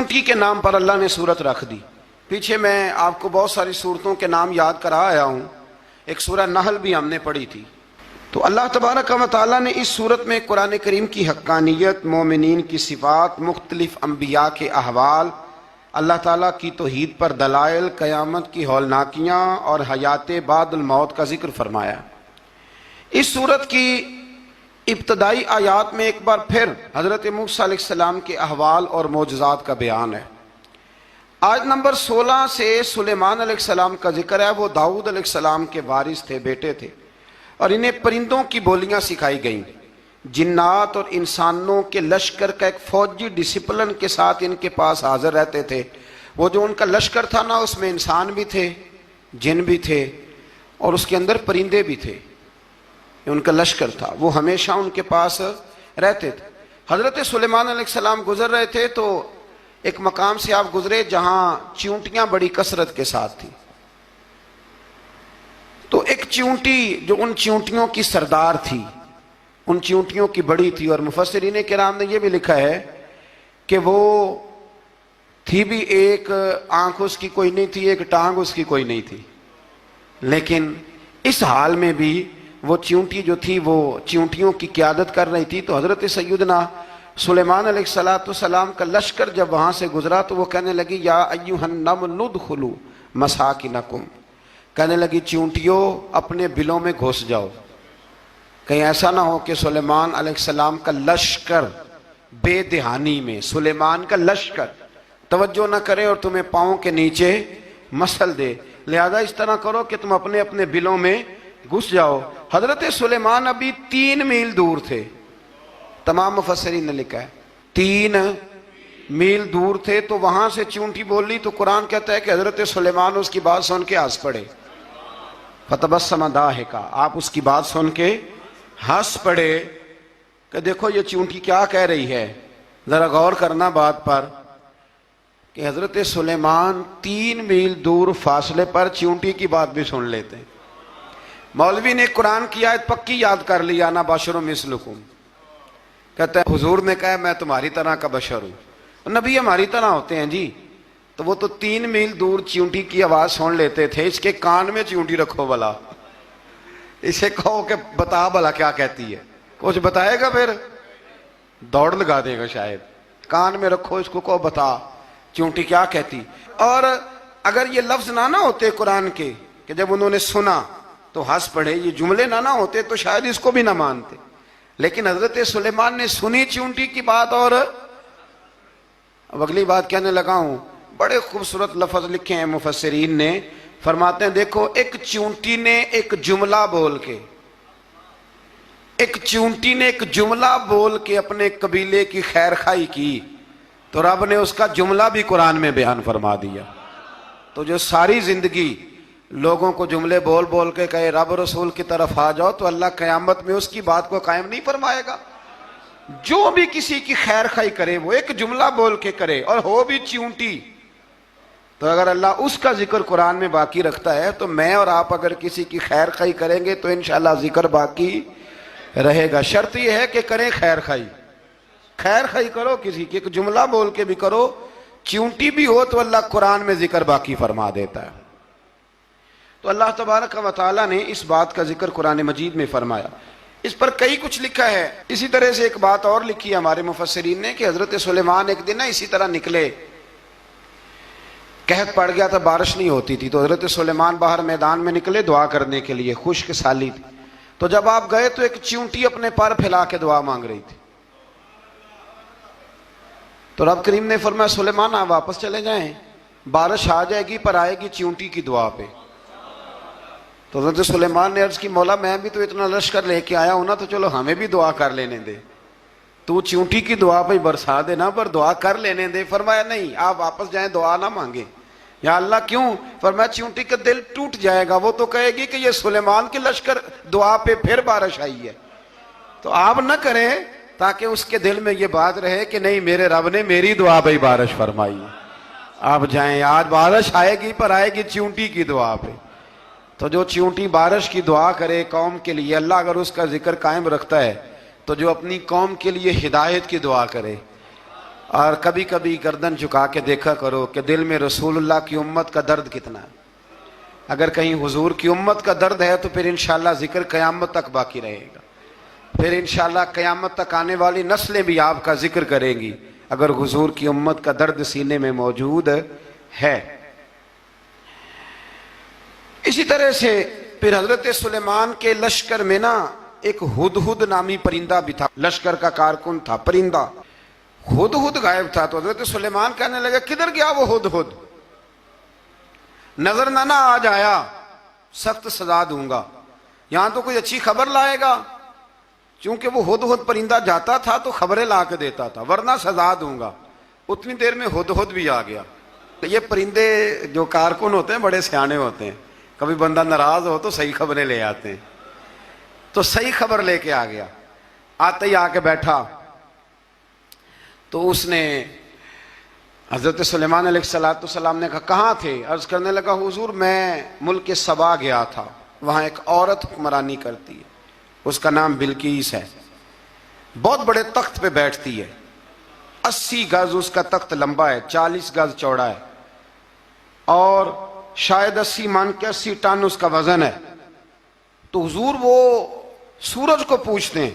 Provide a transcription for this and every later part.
چونٹی کے نام پر اللہ نے سورت رکھ دی۔ پیچھے میں آپ کو بہت ساری سورتوں کے نام یاد کرا آیا ہوں، ایک سورہ نحل بھی ہم نے پڑھی تھی۔ تو اللہ تبارک و تعالیٰ نے اس سورت میں قرآن کریم کی حقانیت، مومنین کی صفات، مختلف انبیاء کے احوال، اللہ تعالیٰ کی توحید پر دلائل، قیامت کی ہولناکیاں اور حیات بعد الموت کا ذکر فرمایا۔ اس سورت کی ابتدائی آیات میں ایک بار پھر حضرت موسیٰ علیہ السلام کے احوال اور معجزات کا بیان ہے۔ آیت نمبر 16 سے سلیمان علیہ السلام کا ذکر ہے۔ وہ داؤد علیہ السلام کے وارث تھے، بیٹے تھے، اور انہیں پرندوں کی بولیاں سکھائی گئیں۔ جنات اور انسانوں کے لشکر کا ایک فوجی ڈسپلن کے ساتھ ان کے پاس حاضر رہتے تھے۔ وہ جو ان کا لشکر تھا نا، اس میں انسان بھی تھے، جن بھی تھے، اور اس کے اندر پرندے بھی تھے۔ ان کا لشکر تھا، وہ ہمیشہ ان کے پاس رہتے تھے۔ حضرت سلیمان علیہ السلام گزر رہے تھے تو ایک مقام سے آپ گزرے جہاں چیونٹیاں بڑی کثرت کے ساتھ تھیں۔ تو ایک چیونٹی جو ان چیونٹیوں کی سردار تھی، ان چیونٹیوں کی بڑی تھی، اور مفسرین کرام نے یہ بھی لکھا ہے کہ وہ تھی بھی، ایک آنکھ اس کی کوئی نہیں تھی، ایک ٹانگ اس کی کوئی نہیں تھی، لیکن اس حال میں بھی وہ چیونٹی جو تھی وہ چیونٹیوں کی قیادت کر رہی تھی۔ تو حضرت سیدنا سلیمان علیہ السلام کا لشکر جب وہاں سے گزرا تو وہ کہنے لگی یا ایھا النمل ادخلوا مساکنکم، کہنے لگی چیونٹیوں اپنے بلوں میں گھس جاؤ، کہیں ایسا نہ ہو کہ سلیمان علیہ السلام کا لشکر بے دہانی میں، سلیمان کا لشکر توجہ نہ کرے اور تمہیں پاؤں کے نیچے مسل دے، لہذا اس طرح کرو کہ تم اپنے اپنے بلوں میں گھس جاؤ۔ حضرت سلیمان ابھی 3 میل دور تھے، تمام مفسرین نے لکھا ہے 3 میل دور تھے، تو وہاں سے چیونٹی بول لی تو قرآن کہتا ہے کہ حضرت سلیمان اس کی بات سن کے ہنس پڑے، فتبسم ضاحکا، آپ اس کی بات سن کے ہنس پڑے کہ دیکھو یہ چیونٹی کیا کہہ رہی ہے، ذرا غور کرنا بات پر کہ حضرت سلیمان 3 میل دور فاصلے پر چیونٹی کی بات بھی سن لیتے ہیں۔ مولوی نے قرآن کی آیت پکی یاد کر لی، انا بشر مثلکم، کہتا ہے حضور نے کہا میں تمہاری طرح کا بشر ہوں، نبی ہماری طرح ہوتے ہیں جی، تو وہ تو 3 میل دور چیونٹی کی آواز سن لیتے تھے، اس کے کان میں چیونٹی رکھو بلا، اسے کہو کہ بتا بلا کیا کہتی ہے، کچھ بتائے گا پھر دوڑ لگا دے گا شاید، کان میں رکھو اس کو، کہو بتا چیونٹی کیا کہتی۔ اور اگر یہ لفظ نہ ہوتے قرآن کے کہ جب انہوں نے سنا تو ہنس پڑے، یہ جملے نہ ہوتے تو شاید اس کو بھی نہ مانتے، لیکن حضرت سلیمان نے سنی چیونٹی کی بات، اور اب اگلی بات کہنے لگا ہوں، بڑے خوبصورت لفظ لکھے ہیں مفسرین نے، فرماتے ہیں دیکھو ایک چیونٹی نے ایک جملہ بول کے، ایک چیونٹی نے ایک جملہ بول کے اپنے قبیلے کی خیر خواہی کی تو رب نے اس کا جملہ بھی قرآن میں بیان فرما دیا۔ تو جو ساری زندگی لوگوں کو جملے بول بول کے کہے رب رسول کی طرف آ جاؤ، تو اللہ قیامت میں اس کی بات کو قائم نہیں فرمائے گا۔ جو بھی کسی کی خیر خواہی کرے وہ ایک جملہ بول کے کرے، اور ہو بھی چیونٹی، تو اگر اللہ اس کا ذکر قرآن میں باقی رکھتا ہے تو میں اور آپ اگر کسی کی خیر خواہی کریں گے تو انشاءاللہ ذکر باقی رہے گا۔ شرط یہ ہے کہ کریں خیر خواہی، خیر خواہی کرو کسی کی، ایک جملہ بول کے بھی کرو، چیونٹی بھی ہو تو اللہ قرآن میں ذکر باقی فرما دیتا ہے۔ تو اللہ تبارک و تعالیٰ نے اس بات کا ذکر قرآن مجید میں فرمایا، اس پر کئی کچھ لکھا ہے۔ اسی طرح سے ایک بات اور لکھی ہے ہمارے مفسرین نے کہ حضرت سلیمان ایک دن اسی طرح نکلے، قحط پڑ گیا تھا، بارش نہیں ہوتی تھی، تو حضرت سلیمان باہر میدان میں نکلے دعا کرنے کے لیے، خشک سالی تھی، تو جب آپ گئے تو ایک چیونٹی اپنے پر پھیلا کے دعا مانگ رہی تھی، تو رب کریم نے فرمایا سلیمان آپ واپس چلے جائیں، بارش آ جائے گی پر آئے گی چیونٹی کی دعا پہ۔ تو حضرت سلیمان نے عرض کی مولا میں بھی تو اتنا لشکر لے کے آیا ہوں نا، تو چلو ہمیں بھی دعا کر لینے دے، تو چیونٹی کی دعا پہ برسا دینا پر دعا کر لینے دے۔ فرمایا نہیں آپ واپس جائیں، دعا نہ مانگیں۔ یا اللہ کیوں؟ فرمایا چیونٹی کا دل ٹوٹ جائے گا، وہ تو کہے گی کہ یہ سلیمان کے لشکر دعا پہ پھر بارش آئی ہے، تو آپ نہ کریں تاکہ اس کے دل میں یہ بات رہے کہ نہیں میرے رب نے میری دعا پہ بارش فرمائی ہے، آپ جائیں، آج بارش آئے گی پر آئے گی چیونٹی کی دعا پہ۔ تو جو چیونٹی بارش کی دعا کرے قوم کے لیے، اللہ اگر اس کا ذکر قائم رکھتا ہے، تو جو اپنی قوم کے لیے ہدایت کی دعا کرے، اور کبھی کبھی گردن جھکا کے دیکھا کرو کہ دل میں رسول اللہ کی امت کا درد کتنا ہے. اگر کہیں حضور کی امت کا درد ہے تو پھر انشاءاللہ ذکر قیامت تک باقی رہے گا. پھر انشاءاللہ قیامت تک آنے والی نسلیں بھی آپ کا ذکر کریں گی اگر حضور کی امت کا درد سینے میں موجود ہے. اسی طرح سے پھر حضرت سلیمان کے لشکر میں نا ایک ہدہد نامی پرندہ بھی تھا. لشکر کا کارکن تھا پرندہ. ہدہد غائب تھا تو حضرت سلیمان کہنے لگے کدھر گیا وہ ہدہد؟ نظر نہ آ جایا سخت سزا دوں گا. یہاں تو کوئی اچھی خبر لائے گا. چونکہ وہ ہدہد پرندہ جاتا تھا تو خبریں لا کے دیتا تھا، ورنہ سزا دوں گا. اتنی دیر میں ہدہد بھی آ گیا. یہ پرندے جو کارکن ہوتے ہیں بڑے سیانے ہوتے ہیں. کبھی بندہ ناراض ہو تو صحیح خبریں لے آتے ہیں. تو صحیح خبر لے کے آ گیا. آتے ہی آ کے بیٹھا تو اس نے حضرت سلیمان علیہ السلام نے کہا کہاں تھے؟ عرض کرنے لگا حضور میں ملک سبا گیا تھا، وہاں ایک عورت حکمرانی کرتی ہے، اس کا نام بلقیس ہے. بہت بڑے تخت پہ بیٹھتی ہے. 80 گز اس کا تخت لمبا ہے، 40 گز چوڑا ہے، اور شاید 80 من کے 80 ٹن اس کا وزن ہے. تو حضور وہ سورج کو پوچھتے ہیں.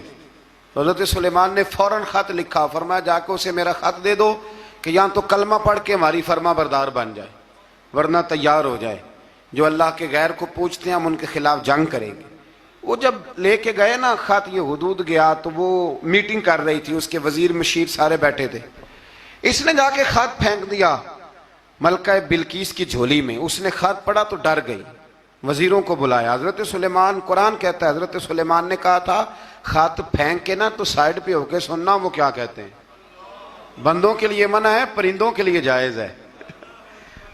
تو حضرت سلیمان نے فوراً خط لکھا، فرمایا جا کے اسے میرا خط دے دو کہ یہاں تو کلمہ پڑھ کے ہماری فرما بردار بن جائے، ورنہ تیار ہو جائے. جو اللہ کے غیر کو پوچھتے ہیں ہم ان کے خلاف جنگ کریں گے. وہ جب لے کے گئے نا خط یہ حدود گیا تو وہ میٹنگ کر رہی تھی، اس کے وزیر مشیر سارے بیٹھے تھے. اس نے جا کے خط پھینک دیا ملکہ بلقیس کی جھولی میں. اس نے خط پڑھا تو ڈر گئی. وزیروں کو بلایا. حضرت سلیمان، قرآن کہتا ہے حضرت سلیمان نے کہا تھا خط پھینک کے نا تو سائڈ پہ ہو کے سننا وہ کیا کہتے ہیں. بندوں کے لیے منع ہے، پرندوں کے لیے جائز ہے.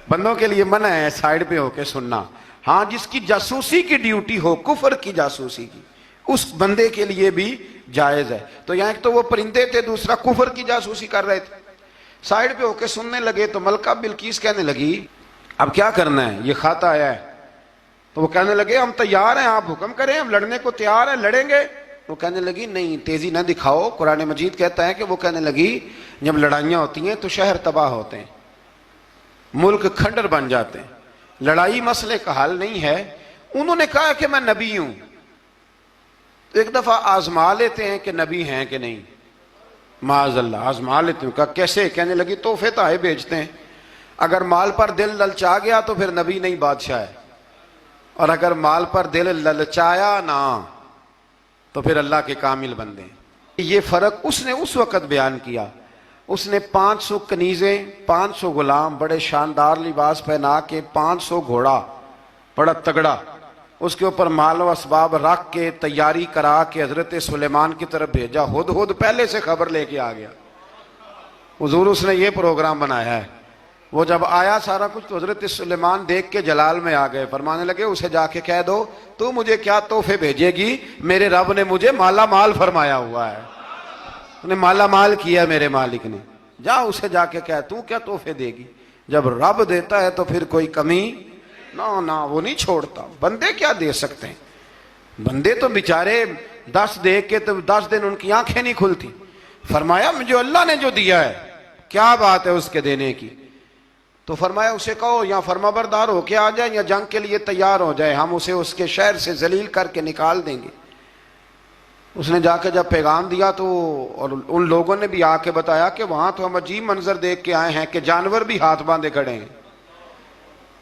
بندوں کے لیے منع ہے سائڈ پہ ہو کے سننا. ہاں جس کی جاسوسی کی ڈیوٹی ہو، کفر کی جاسوسی کی، اس بندے کے لیے بھی جائز ہے. تو یہاں ایک تو وہ پرندے تھے، دوسرا کفر کی جاسوسی کر رہے تھے. سائڈ پہ ہو کے سننے لگے تو ملکہ بلقیس کہنے لگی اب کیا کرنا ہے، یہ خط آیا ہے. تو وہ کہنے لگے ہم تیار ہیں، آپ حکم کریں، ہم لڑنے کو تیار ہیں، لڑیں گے. وہ کہنے لگی نہیں تیزی نہ دکھاؤ. قرآن مجید کہتا ہے کہ وہ کہنے لگی جب لڑائیاں ہوتی ہیں تو شہر تباہ ہوتے ہیں، ملک کھنڈر بن جاتے ہیں. لڑائی مسئلے کا حل نہیں ہے. انہوں نے کہا کہ میں نبی ہوں. تو ایک دفعہ آزما لیتے ہیں کہ نبی ہیں کہ نہیں. معاذ اللہ آزما لیتے ہیں. کہا کیسے؟ کہنے لگی تحفے تحائف بھیجتے ہیں. اگر مال پر دل للچا گیا تو پھر نبی نہیں بادشاہ ہے، اور اگر مال پر دل للچایا نہ تو پھر اللہ کے کامل بندے. یہ فرق اس نے اس وقت بیان کیا. اس نے 500 کنیزیں، 500 غلام، بڑے شاندار لباس پہنا کے، 500 گھوڑا بڑا تگڑا، اس کے اوپر مال و اسباب رکھ کے تیاری کرا کے حضرت سلیمان کی طرف بھیجا. ہدہد پہلے سے خبر لے کے آ گیا. حضور اس نے یہ پروگرام بنایا ہے. وہ جب آیا سارا کچھ تو حضرت سلیمان دیکھ کے جلال میں آ گئے. فرمانے لگے اسے جا کے کہہ دو تو مجھے کیا تحفے بھیجے گی، میرے رب نے مجھے مالا مال فرمایا ہوا ہے، انہیں مالا مال کیا میرے مالک نے. جا اسے جا کے کہہ تو کیا تحفے دے گی. جب رب دیتا ہے تو پھر کوئی کمی نہ وہ نہیں چھوڑتا. بندے کیا دے سکتے ہیں؟ بندے تو بیچارے 10 دے کے تو 10 دن ان کی آنکھیں نہیں کھلتی. فرمایا مجھے اللہ نے جو دیا ہے کیا بات ہے اس کے دینے کی. تو فرمایا اسے کہو یا فرما بردار ہو کے آ جائے یا جنگ کے لیے تیار ہو جائے، ہم اسے اس کے شہر سے ذلیل کر کے نکال دیں گے. اس نے جا کے جب پیغام دیا تو اور ان لوگوں نے بھی آ کے بتایا کہ وہاں تو ہم عجیب منظر دیکھ کے آئے ہیں کہ جانور بھی ہاتھ باندھے کھڑے ہیں،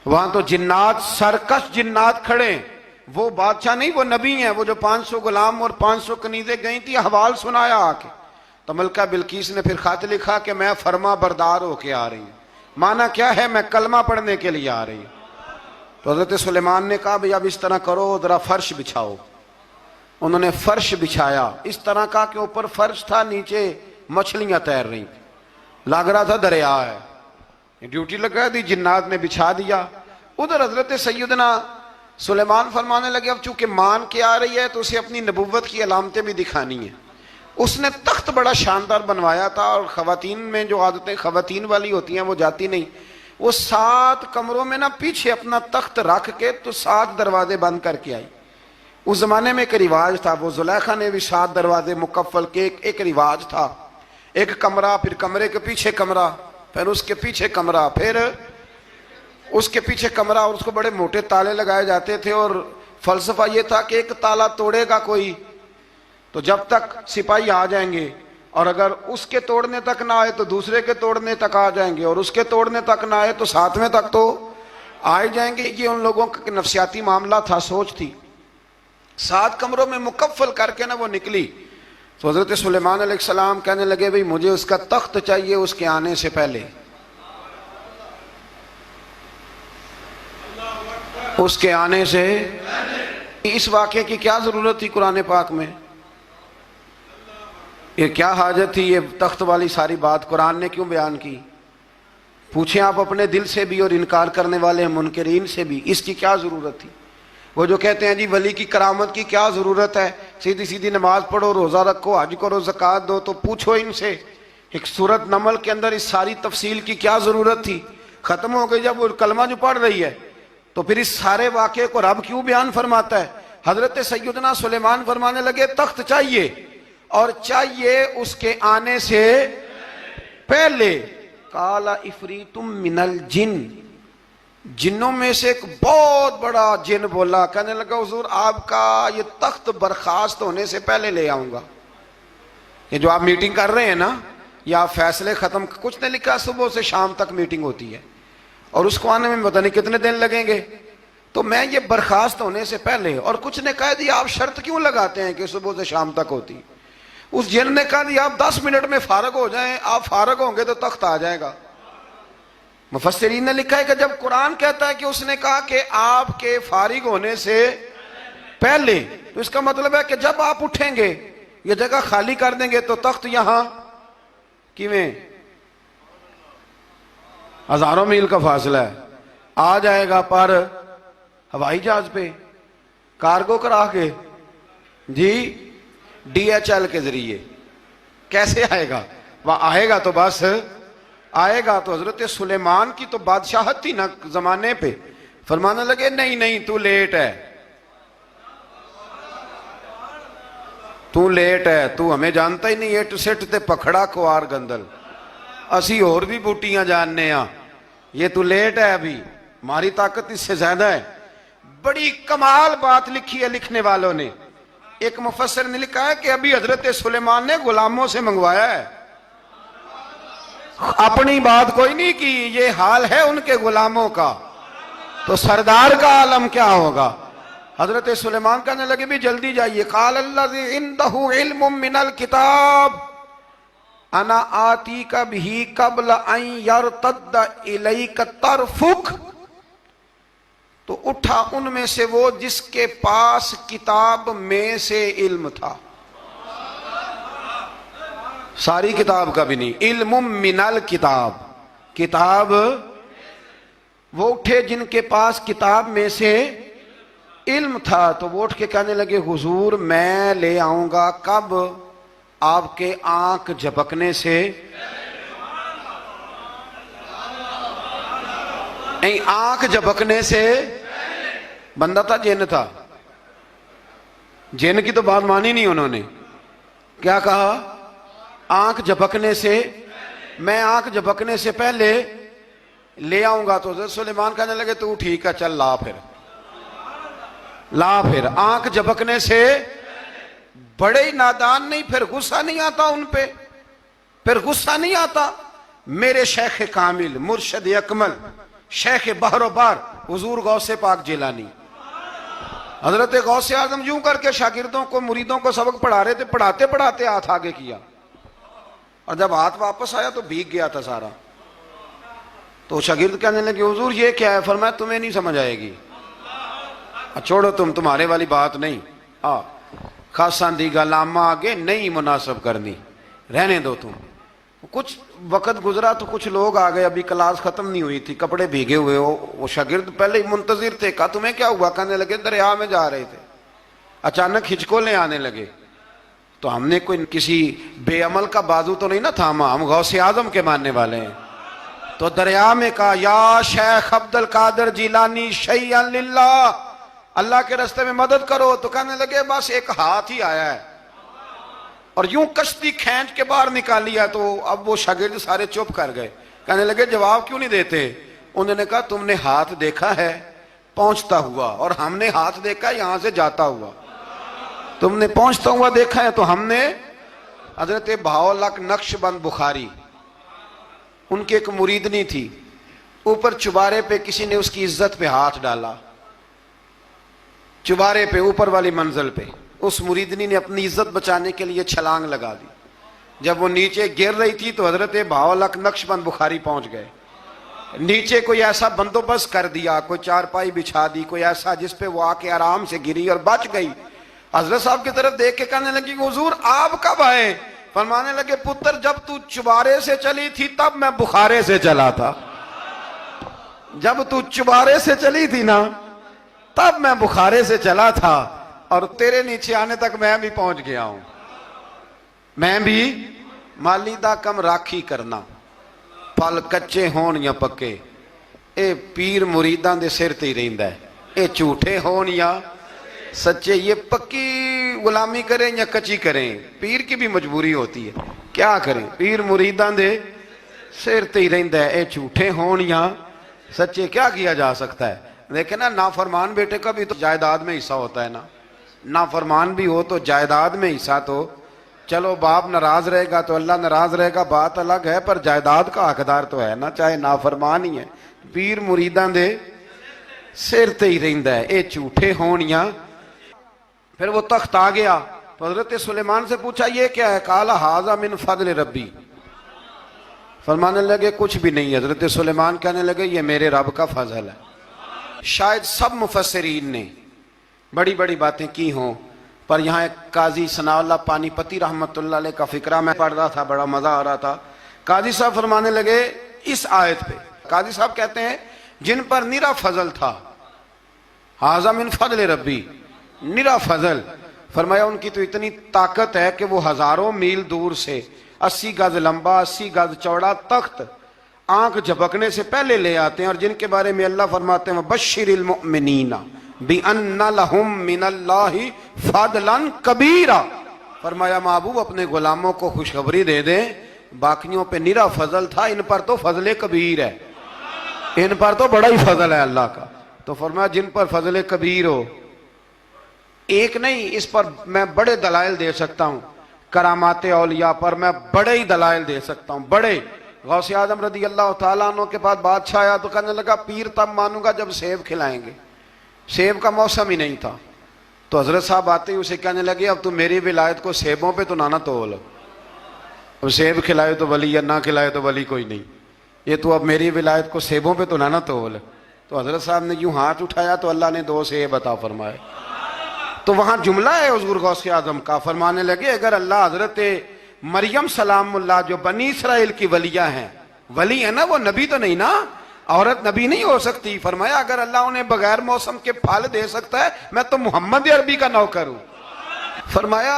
وہاں تو جنات، سرکش جنات کھڑے ہیں. وہ بادشاہ نہیں، وہ نبی ہیں. وہ جو 500 غلام اور 500 کنیزیں گئی تھی حوال سنایا آ کے. تو ملکہ بلقیس نے پھر خط لکھا کہ میں فرما بردار ہو کے آ رہی ہوں. مانا کیا ہے؟ میں کلمہ پڑھنے کے لیے آ رہی ہوں. تو حضرت سلیمان نے کہا بھئی اب اس طرح کرو، ذرا فرش بچھاؤ. انہوں نے فرش بچھایا اس طرح کا کہ اوپر فرش تھا، نیچے مچھلیاں تیر رہی تھیں، لگ رہا تھا دریا ہے. ڈیوٹی لگا دی، جنات نے بچھا دیا. ادھر حضرت سیدنا سلیمان فرمانے لگے اب چونکہ مان کے آ رہی ہے تو اسے اپنی نبوت کی علامتیں بھی دکھانی ہیں. اس نے تخت بڑا شاندار بنوایا تھا، اور خواتین میں جو عادتیں خواتین والی ہوتی ہیں وہ جاتی نہیں. وہ 7 کمروں میں نا پیچھے اپنا تخت رکھ کے تو 7 دروازے بند کر کے آئی. اس زمانے میں ایک رواج تھا، وہ زلیخا نے بھی 7 دروازے مکفل کے ایک رواج تھا. ایک کمرہ، پھر کمرے کے پیچھے کمرہ، پھر اس کے پیچھے کمرہ، پھر اس کے پیچھے کمرہ، اور اس کو بڑے موٹے تالے لگائے جاتے تھے، اور فلسفہ یہ تھا کہ ایک تالا توڑے گا کوئی تو جب تک سپاہی آ جائیں گے، اور اگر اس کے توڑنے تک نہ آئے تو دوسرے کے توڑنے تک آ جائیں گے، اور اس کے توڑنے تک نہ آئے تو ساتویں تک تو آئے جائیں گے۔ یہ ان لوگوں کا نفسیاتی معاملہ تھا، سوچ تھی۔ 7 کمروں میں مکفل کر کے وہ نکلی تو حضرت سلیمان علیہ السلام کہنے لگے بھئی مجھے اس کا تخت چاہیے اس کے آنے سے پہلے، اس کے آنے سے۔ اس واقعے کی کیا ضرورت تھی قرآن پاک میں؟ یہ کیا حاجت تھی یہ تخت والی ساری بات قرآن نے کیوں بیان کی؟ پوچھیں آپ اپنے دل سے بھی اور انکار کرنے والے منکرین سے بھی، اس کی کیا ضرورت تھی؟ وہ جو کہتے ہیں جی ولی کی کرامت کی کیا ضرورت ہے، سیدھی سیدھی نماز پڑھو، روزہ رکھو، حج کرو، زکوٰۃ دو، تو پوچھو ان سے ایک سورت نمل کے اندر اس ساری تفصیل کی کیا ضرورت تھی؟ ختم ہو گئی جب وہ کلمہ جو پڑھ رہی ہے، تو پھر اس سارے واقعے کو رب کیوں بیان فرماتا ہے؟ حضرت سیدنا سلیمان فرمانے لگے تخت چاہیے، اور چاہیے اس کے آنے سے پہلے۔ قال عفریت من الجن، جنوں میں سے ایک بہت بڑا جن بولا، کہنے لگا حضور آپ کا یہ تخت برخاست ہونے سے پہلے لے آؤں گا۔ یہ جو آپ میٹنگ کر رہے ہیں نا، یا آپ فیصلے ختم، کچھ نے لکھا صبح سے شام تک میٹنگ ہوتی ہے اور اس کو آنے میں پتہ نہیں کتنے دن لگیں گے، تو میں یہ برخاست ہونے سے پہلے، اور کچھ نے کہہ دیا آپ شرط کیوں لگاتے ہیں کہ صبح سے شام تک ہوتی؟ اس جن نے کہا دیا آپ 10 منٹ میں فارغ ہو جائیں، آپ فارغ ہوں گے تو تخت آ جائے گا۔ مفسرین نے لکھا ہے کہ جب قرآن کہتا ہے کہ اس نے کہا کہ آپ کے فارغ ہونے سے پہلے، تو اس کا مطلب ہے کہ جب آپ اٹھیں گے، یہ جگہ خالی کر دیں گے تو تخت یہاں کیویں ہزاروں میل کا فاصلہ ہے آ جائے گا، پر ہوائی جہاز پہ کارگو کرا کے، جی DHL کے ذریعے کیسے آئے گا؟ وہ آئے گا تو بس آئے گا۔ تو حضرت سلیمان کی تو بادشاہت تھی نا زمانے پہ، فرمانے لگے نہیں نہیں تو لیٹ ہے، تو لیٹ ہے، تو ہمیں جانتا ہی نہیں، ایٹ سٹ تے پکھڑا کوار گندل، اسی اور بھی بوٹیاں جاننے ہاں، یہ تو لیٹ ہے، ابھی ہماری طاقت اس سے زیادہ ہے۔ بڑی کمال بات لکھی ہے لکھنے والوں نے۔ ایک مفسر نے لکھا ہے کہ ابھی حضرت سلیمان نے غلاموں سے منگوایا ہے، اپنی بات کوئی نہیں کی، یہ حال ہے ان کے غلاموں کا، تو سردار کا عالم کیا ہوگا؟ حضرت سلیمان کہنے لگے بھی جلدی جائیے۔ قال الذی عنده علم من الکتاب انا آتیک بہ قبل ان یرتد الیک طرفک، تو اٹھا ان میں سے وہ جس کے پاس کتاب میں سے علم تھا، ساری کتاب کا بھی نہیں، علم من الکتاب، کتاب، وہ اٹھے جن کے پاس کتاب میں سے علم تھا، تو وہ اٹھ کے کہنے لگے حضور میں لے آؤں گا، کب؟ آپ کے آنکھ جھپکنے سے، آنکھ جھپکنے سے، بندہ تھا جن تھا، جن کی تو بات مانی نہیں انہوں نے، کیا کہا؟ آنکھ جھپکنے سے، میں آنکھ جھپکنے سے پہلے لے آؤں گا۔ تو حضرت سلیمان کہنے لگے تو ٹھیک ہے چل لا پھر، لا پھر۔ آنکھ جھپکنے سے بڑے ہی نادان نہیں، پھر غصہ نہیں آتا ان پہ، پھر غصہ نہیں آتا۔ میرے شیخ کامل، مرشد اکمل، شیخ بحر و بار، حضور غوث پاک جیلانی، حضرت غوث اعظم یوں کر کے شاگردوں کو، مریدوں کو سبق پڑھا رہے تھے، پڑھاتے پڑھاتے ہاتھ آگے کیا، اور جب ہاتھ واپس آیا تو بھیگ گیا تھا سارا۔ تو شاگرد کہنے لگے حضور یہ کیا ہے؟ فرمایا تمہیں نہیں سمجھ آئے گی، چھوڑو تمہارے والی بات نہیں، خاصاں دی گل آما آگے نہیں مناسب کرنی، رہنے دو تم۔ کچھ وقت گزرا تو کچھ لوگ آ گئے، ابھی کلاس ختم نہیں ہوئی تھی، کپڑے بھیگے ہوئے ہو، وہ شاگرد پہلے ہی منتظر تھے، کہا تمہیں کیا ہوا؟ کہنے لگے دریا میں جا رہے تھے، اچانک ہچکولیں آنے لگے، تو ہم نے کوئی کسی بے عمل کا بازو تو نہیں نہ تھاما، ہم غوث اعظم کے ماننے والے ہیں، تو دریا میں کہا یا شیخ عبد القادر جیلانی شیئا للہ، اللہ کے راستے میں مدد کرو۔ تو کہنے لگے بس ایک ہاتھ ہی آیا ہے، اور یوں کشتی کھینچ کے باہر نکالیا تو اب وہ شاگرد سارے چپ کر گئے، کہنے لگے جواب کیوں نہیں دیتے؟ انہوں نے کہا تم نے ہاتھ دیکھا ہے پہنچتا ہوا، اور ہم نے ہاتھ دیکھا یہاں سے جاتا ہوا۔ تم نے پہنچتا ہوا دیکھا ہے تو ہم نے۔ حضرت بہاؤالحق نقشبند بخاری، ان کی ایک مریدنی تھی، اوپر چبارے پہ کسی نے اس کی عزت پہ ہاتھ ڈالا، چبارے پہ اوپر والی منزل پہ۔ اس مریدنی نے اپنی عزت بچانے کے لیے چھلانگ لگا دی۔ جب وہ نیچے گر رہی تھی تو حضرت بہاؤالحق نقشبند بخاری پہنچ گئے، نیچے کوئی ایسا بندوبست کر دیا، کوئی چارپائی بچھا دی، کوئی ایسا جس پہ وہ آ کے آرام سے گری اور بچ گئی۔ حضرت صاحب کی طرف دیکھ کے کہنے لگی کہ حضور آپ کب آئے؟ فرمانے لگے پتر جب تو چبارے سے چلی تھی تب میں بخارے سے چلا تھا، جب تو چبارے سے چلی تھی نا تب میں بخارے سے چلا تھا، اور تیرے نیچے آنے تک میں بھی پہنچ گیا ہوں۔ میں بھی مالیدہ کم راکھی کرنا، پھل کچے ہون یا پکے، اے پیر مریداں دے سر تے ہی رہندا ہے، اے جھوٹے ہون یا سچے، یہ پکی غلامی کریں یا کچی کریں، پیر کی بھی مجبوری ہوتی ہے، کیا کریں، پیر مریداں دے سر تے ہی رہندا ہے، اے جھوٹے ہون یا سچے، کیا کیا جا سکتا ہے؟ لیکن نا نافرمان بیٹے کا بھی تو جائیداد میں حصہ ہوتا ہے نا، نافرمان بھی ہو تو جائیداد میں حصہ تو، چلو باپ ناراض رہے گا تو اللہ ناراض رہے گا بات الگ ہے، پر جائیداد کا حقدار تو ہے نا، چاہے نافرمان ہی ہے۔ پیر مریداں دے سر تے ہی رہندا ہے، اے جھوٹے ہون یا۔ پھر وہ تخت آ گیا تو حضرت سلیمان سے پوچھا یہ کیا ہے؟ قال ھذا من فضل ربی۔ فرمانے لگے کچھ بھی نہیں۔ حضرت سلیمان کہنے لگے یہ میرے رب کا فضل ہے۔ شاید سب مفسرین نے بڑی بڑی باتیں کی ہوں، پر یہاں ایک قاضی ثناء اللہ پانی پتی رحمت اللہ علیہ کا فقرہ میں پڑھ رہا تھا، بڑا مزہ آ رہا تھا۔ قاضی صاحب فرمانے لگے اس آیت پہ، قاضی صاحب کہتے ہیں جن پر نرا فضل تھا، ھذا من فضل ربی، نرا فضل، فرمایا ان کی تو اتنی طاقت ہے کہ وہ ہزاروں میل دور سے 80 گز لمبا 80 گز چوڑا تخت آنکھ جھپکنے سے پہلے لے آتے ہیں، اور جن کے بارے میں اللہ فرماتے ہیں بشر المؤمنین بِأَنَّ لَهُم مِّنَ اللَّهِ فَضْلًا كَبِيرًا، فرمایا محبوب اپنے غلاموں کو خوشخبری دے دیں، باقیوں پہ نرا فضل تھا، ان پر تو فضل کبیر ہے، ان پر تو بڑا ہی فضل ہے اللہ کا۔ تو فرمایا جن پر فضل کبیر ہو، ایک نہیں، اس پر میں بڑے دلائل دے سکتا ہوں، کرامات اولیاء پر میں بڑے ہی دلائل دے سکتا ہوں، بڑے۔ غوث اعظم رضی اللہ تعالیٰ عنہ کے پاس بادشاہ آیا تو کہنے لگا پیر تب مانوں گا جب سیب کھلائیں گے، سیب کا موسم ہی نہیں تھا۔ تو حضرت صاحب آتے ہی اسے کہنے لگے اب تو میری ولایت کو سیبوں پہ تو نہ تول، اب سیب کھلائے تو ولی یا نہ کھلائے تو ولی کوئی نہیں، یہ تو اب میری ولایت کو سیبوں پہ تو نہ تول۔ تو حضرت صاحب نے یوں ہاتھ اٹھایا تو اللہ نے 2 سیب عطا فرمائے۔ تو وہاں جملہ ہے حضور غوث اعظم کا، فرمانے لگے اگر اللہ حضرت مریم سلام اللہ جو بنی اسرائیل کی ولیہ ہیں، ولی ہے نا، وہ نبی تو نہیں نا، عورت نبی نہیں ہو سکتی، فرمایا اگر اللہ انہیں بغیر موسم کے پھل دے سکتا ہے میں تو محمد عربی کا نوکر ہوں۔ فرمایا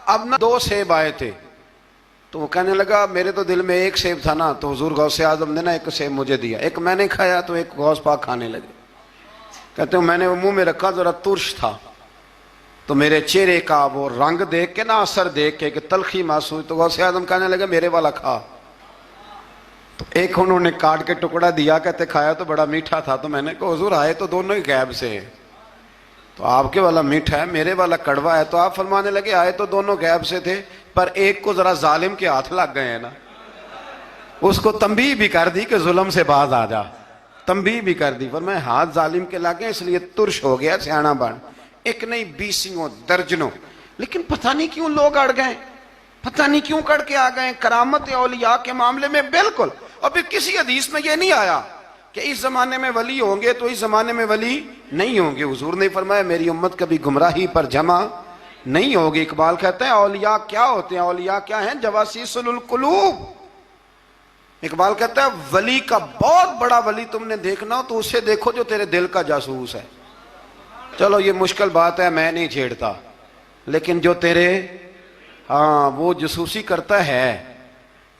اب نہ 2 سیب آئے تھے، تو وہ کہنے لگا میرے تو دل میں 1 سیب تھا نا، تو حضور غوث اعظم نے نا 1 سیب مجھے دیا، 1 میں نے کھایا تو 1 غوث پاک کھانے لگے۔ کہتے ہیں میں نے وہ منہ میں رکھا ذرا ترش تھا، تو میرے چہرے کا وہ رنگ دیکھ کے نا، اثر دیکھ کے کہ تلخی محسوس، تو غوث اعظم کہنے لگے میرے والا کھا۔ تو 1 انہوں نے کاٹ کے ٹکڑا دیا، کہتے کھایا تو بڑا میٹھا تھا، تو میں نے کہا حضور آئے تو دونوں ہی غیب سے ہیں، تو آپ کے والا میٹھا ہے میرے والا کڑوا ہے، تو آپ فرمانے لگے آئے تو دونوں غیب سے تھے، پر ایک کو ذرا ظالم کے ہاتھ لگ گئے ہیں نا، اس کو تنبیہ بھی کر دی کہ ظلم سے باز آ جا، تنبیہ بھی کر دی، فرمایا ہاتھ ظالم کے لگے اس لیے ترش ہو گیا سیانا بن، 1 نہیں 20 درجنوں۔ لیکن پتہ نہیں کیوں لوگ اڑ گئے، پتہ نہیں کیوں کڑ کے آ گئے کرامت اولیاء کے معاملے میں بالکل۔ اور پھر کسی حدیث میں یہ نہیں آیا کہ اس زمانے میں ولی ہوں گے تو اس زمانے میں ولی نہیں ہوں گے، حضور نے فرمایا میری امت کبھی گمراہی پر جمع نہیں ہوگی۔ اقبال کہتے ہیں اولیاء کیا ہوتے ہیں؟ اولیاء کیا ہیں؟ جواسیس القلوب۔ اقبال کہتا ہے ولی کا بہت بڑا ولی تم نے دیکھنا ہو تو اسے دیکھو جو تیرے دل کا جاسوس ہے۔ چلو یہ مشکل بات ہے، میں نہیں چھیڑتا، لیکن جو تیرے وہ جاسوسی کرتا ہے،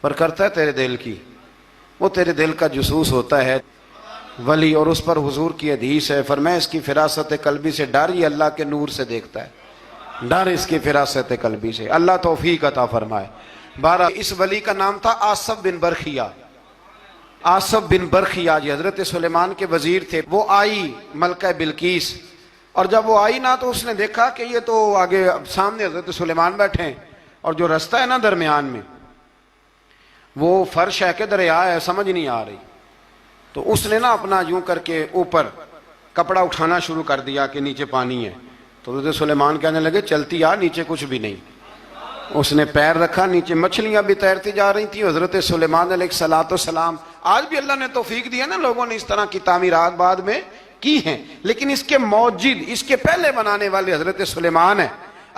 پر کرتا ہے تیرے دل کی، وہ تیرے دل کا جاسوس ہوتا ہے ولی۔ اور اس پر حضور کی حدیث ہے، فرمایا اس کی فراست قلبی سے ڈر، یہ اللہ کے نور سے دیکھتا ہے، ڈر اس کی فراست قلبی سے، اللہ توفیق عطا فرمائے۔ بارہ اس ولی کا نام تھا آصف بن برخیہ۔ آصف بن برخیہ جی حضرت سلیمان کے وزیر تھے۔ وہ آئی ملکہ بلقیس، اور جب وہ آئی نا تو اس نے دیکھا کہ یہ تو آگے سامنے حضرت سلیمان بیٹھے ہیں، اور جو رستہ ہے نا درمیان میں وہ فرش ہے کہ دریا ہے سمجھ نہیں آ رہی، تو اس نے نا اپنا یوں کر کے اوپر کپڑا اٹھانا شروع کر دیا کہ نیچے پانی ہے، تو حضرت سلیمان کہنے لگے چلتی آ، نیچے کچھ بھی نہیں۔ اس نے پیر رکھا، نیچے مچھلیاں بھی تیرتی جا رہی تھیں۔ حضرت سلیمان علیہ الصلوۃ والسلام، آج بھی اللہ نے توفیق دی ہے نا، لوگوں نے اس طرح کی تعمیرات بعد میں کی ہیں، لیکن اس کے موجد، اس کے پہلے بنانے والے حضرت سلیمان ہیں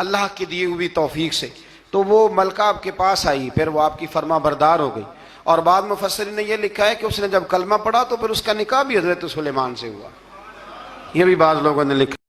اللہ کی دی ہوئی توفیق سے۔ تو وہ ملکہ آپ کے پاس آئی، پھر وہ آپ کی فرما بردار ہو گئی، اور بعد مفسرین نے یہ لکھا ہے کہ اس نے جب کلمہ پڑھا تو پھر اس کا نکاح بھی حضرت سلیمان سے ہوا، یہ بھی بعض لوگوں نے لکھا۔